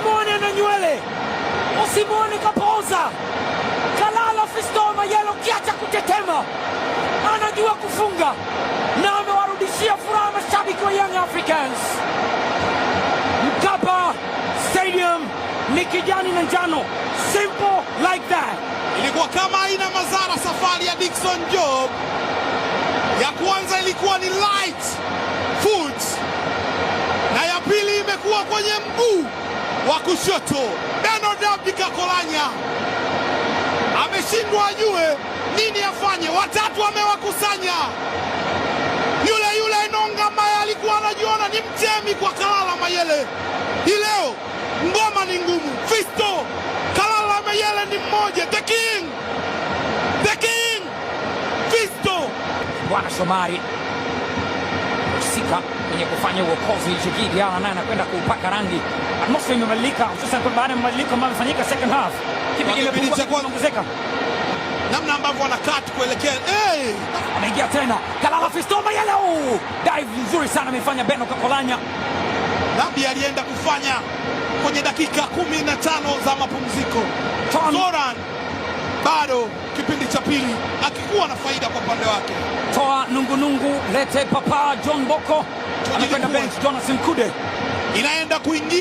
usimwone na nywele, usimwone kapoza. Kalala Fiston Mayele, kiacha kutetema, anajua kufunga na amewarudishia furaha mashabiki wa Young Africans. Mkapa Stadium ni kijani na njano, simple like that. Ilikuwa kama haina madhara safari ya Dickson Job. Ya kwanza ilikuwa ni light foot na ya pili imekuwa kwenye mguu wa kushoto. Bernard Abdi Kakolanya ameshindwa ajue nini afanye. Watatu amewakusanya. Yule Enonga ambaye alikuwa anajiona ni mtemi kwa Kalala Mayele, hii leo ngoma ni ngumu. Fiston Kalala Mayele ni mmoja. The King Fiston. Bwana Shomari sika kwenye kufanya uokozi. Djigui Diarra naye anakwenda kuupaka rangi. Atmosphere imebadilika, hususan kwa baada ya mabadiliko ambayo yamefanyika second half. Kipi kimeongezeka? Namna ambavyo anakat kuelekea anaingia tena Kalala Fiston Mayele. Dive nzuri sana amefanya Beno Kakolanya. Nabi alienda kufanya kwenye dakika 15 za mapumziko. Zoran bado kipindi cha pili akikuwa na faida kwa upande wake. Toa nungunungu, lete Papa John Boko anakwenda bench. Jonas Mkude inaenda kuingia.